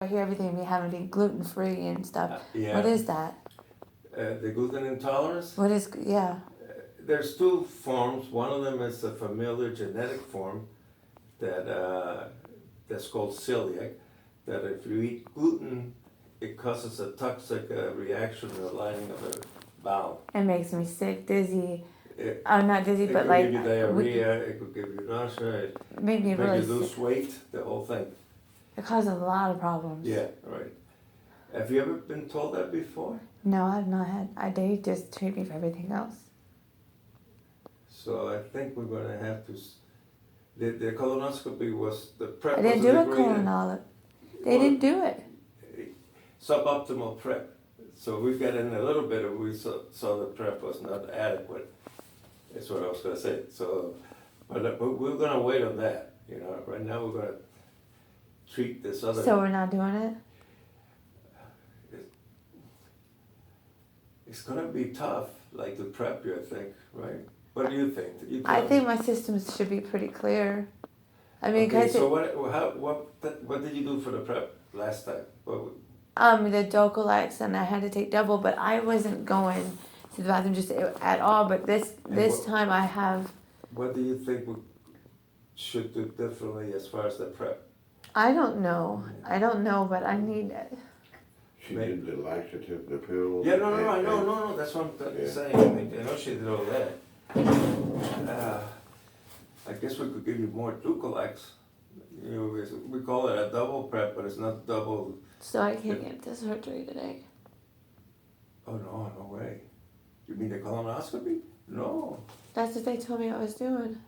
I hear everything we have to be gluten free and stuff. Yeah. What is that? The gluten intolerance? What is, yeah. There's two forms. One of them is a familiar genetic form that's called celiac. That if you eat gluten, it causes a toxic reaction in the lining of the bowel. It makes me sick, dizzy. It, I'm not dizzy, it but could like. give you diarrhea, it could give you nausea, it Made me make really you lose sick. weight, the whole thing. It causes a lot of problems. Yeah, right. Have you ever been told that before? No, I've not had. They just treat me for everything else. So I think we're going to have to. The colonoscopy was the prep. I didn't do a colonoscopy. They didn't do it. Suboptimal prep. So we got in a little bit of we saw the prep was not adequate. That's what I was going to say. So, but we're going to wait on that. You know, right now we're going to treat this other. So we're not doing it. It's going to be tough, like to prep you, I think, right? What do you think? I think my systems should be pretty clear. I mean, okay, so what did you do for the prep last time? The Docalex, and I had to take double, but I wasn't going to the bathroom just at all. But this time I have. What do you think we should do differently as far as the prep? I don't know, but I need it. She did the laxative, the pills. Yeah, no. That's what I'm saying. I know she did all that. I guess we could give you more Ducalax. You know, we call it a double prep, but it's not double. So I can't get the surgery today. Oh no way! You mean the colonoscopy? No. That's what they told me I was doing.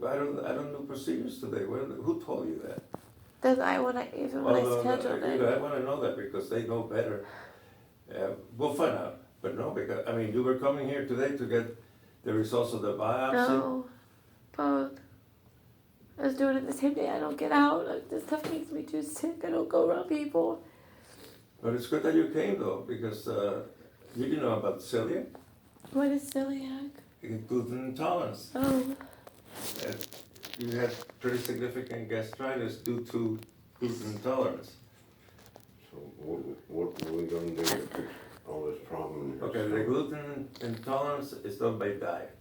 I don't do procedures today. Who told you that? That's when I scheduled it. I want to know that because they know better. We'll find out. But no, because I mean, you were coming here today to get the results of the biopsy. No, both. I was doing it the same day. I don't get out. This stuff makes me too sick. I don't go around people. But it's good that you came though, because you didn't know about celiac. What is celiac? Gluten intolerance. Oh. You had pretty significant gastritis due to gluten intolerance. So what are we going to do to fix all this problem? Okay, the gluten intolerance is done by diet.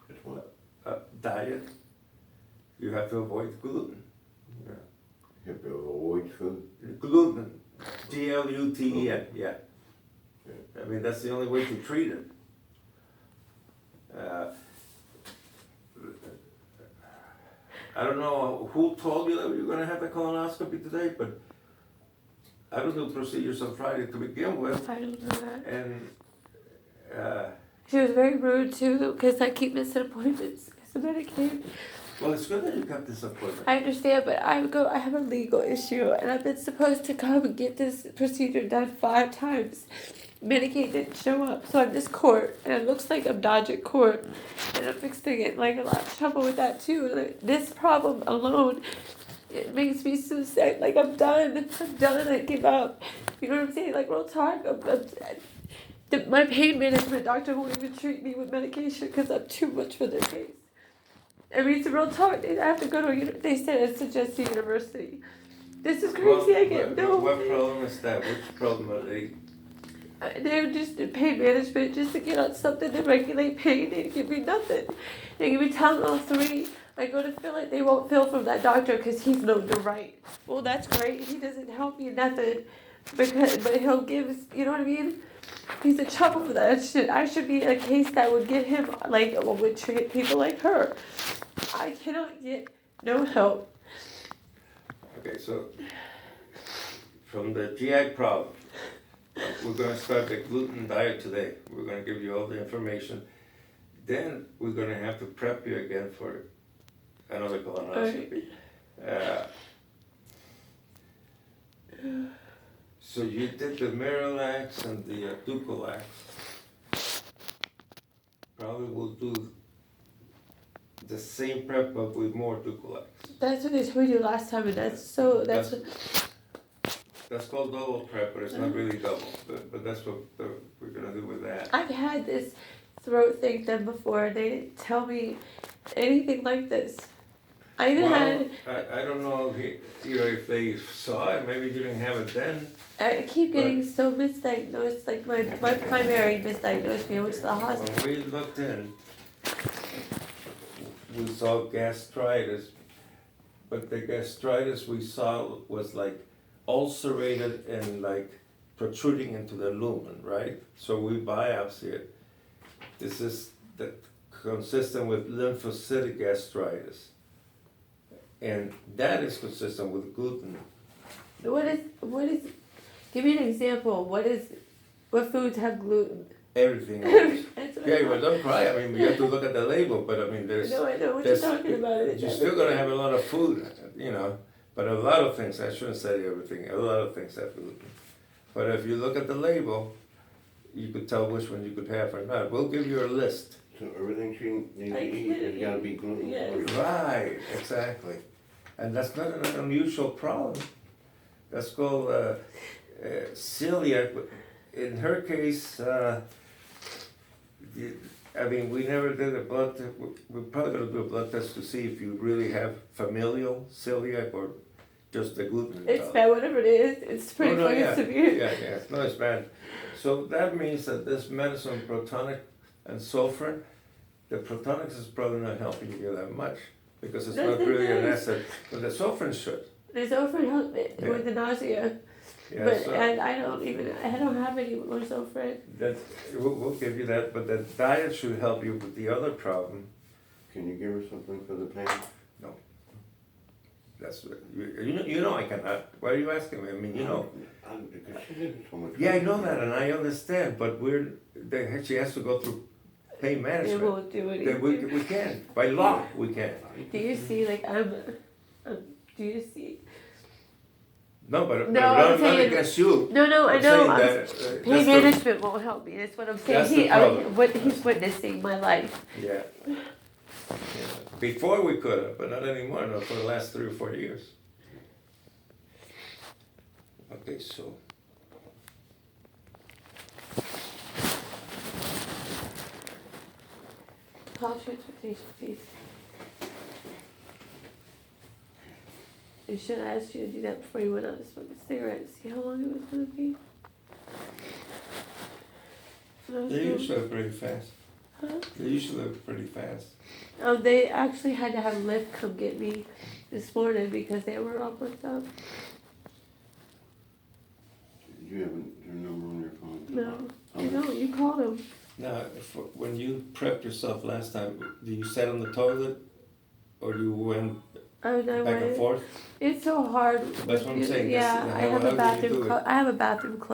It's what? Diet. You have to avoid gluten. Yeah. You have to avoid food? Gluten. Gluten, yeah. I mean, that's the only way to treat it. I don't know who told you that you were going to have the colonoscopy today, but I don't do procedures on Friday to begin with. I don't know that. And she was very rude too, because I keep missing appointments because of Medicaid. well, it's good that you got this appointment. I understand, but I have a legal issue, and I've been supposed to come and get this procedure done 5 times. Medicaid didn't show up, so I'm just court, and it looks like I'm dodging court, and I'm fixing it like a lot of trouble with that too. And this problem alone, it makes me so sad. Like I'm done. I give up. You know what I'm saying? Like real talk. My pain management doctor won't even treat me with medication because I'm too much for their case. I mean, it's a real talk. I have to go to. They said I suggest a university. This is crazy. I get no. What problem is that? Which problem are they? They're just in pain management, just to get on something to regulate pain. They give me nothing. They give me Tylenol 3. I go to fill it. They won't fill from that doctor because he's known to write. Well, that's great. He doesn't help me nothing, but he'll give. You know what I mean? He's in trouble for that shit. I should be a case that would get him would treat people like her. I cannot get no help. Okay, so from the GI problem. We're going to start the gluten diet today. We're going to give you all the information. Then we're going to have to prep you again for another colonoscopy. So you did the Miralax and the Ducalax. Probably we'll do the same prep but with more Ducalax. That's what they told you last time, and that's called double prep, but it's not really double. But that's what we're going to do with that. I've had this throat thing done before. They didn't tell me anything like this. I even had. I don't know if if they saw it, maybe you didn't have it then. I keep getting so misdiagnosed. Like my primary misdiagnosed me. I went to the hospital. When we looked in, we saw gastritis, but the gastritis we saw was like ulcerated and like protruding into the lumen, right? So we biopsy it. This is consistent with lymphocytic gastritis. And that is consistent with gluten. What is? Give me an example. What foods have gluten? Everything else. That's what Yeah, I but don't cry. I mean, you have to look at the label, but I mean, there's. No, I know what you're talking about. You're still gonna have a lot of food, but a lot of things, I shouldn't say everything, a lot of things have gluten. But if you look at the label, you could tell which one you could have or not. We'll give you a list. So everything she needs to eat has gotta be gluten free. Yes. Right, exactly. And that's not an unusual problem. That's called celiac. In her case, we never did a blood test. We're probably gonna do a blood test to see if you really have familial celiac or just the gluten. It's bad, whatever it is. It's pretty fucking yeah. severe. Yeah, no, it's bad. So that means that this medicine, Protonic and Sulfurin, the Protonics is probably not helping you that much because it's not really an acid, but the Sulfurin should. There's Sulfurin help with the nausea, Yeah, but so I don't have any more Sulfurin. we'll give you that, but the diet should help you with the other problem. Can you give her something for the pain? That's you know I cannot. Why are you asking me? I mean, Because she's in so much. Yeah, I know that, and I understand, but she has to go through pain It management. won't do anything. We can by law we can. Do you see? Like do you see? No, but No, I'm I'm not saying- against you. No, I I'm know. saying that, Pain that's the- management won't help me. That's what I'm saying. That's the problem. He's witnessing my life. Yeah. Before we could have, but not anymore. Not for the last 3 or 4 years. Okay, so. Cost transportation fees. I should have asked you to do that before you went out to smoke a cigarette. See how long it was going to be. They usually are pretty fast. Huh? They usually are pretty fast. They actually had to have Lyft come get me this morning because they were all booked up. You have their number on your phone? No, you don't. You called them. Now, when you prepped yourself last time, do you sat on the toilet, or you went I back and went. forth? It's so hard. That's what I'm saying. Yeah, That's- I have how a do you bathroom. do it? I have a bathroom closed.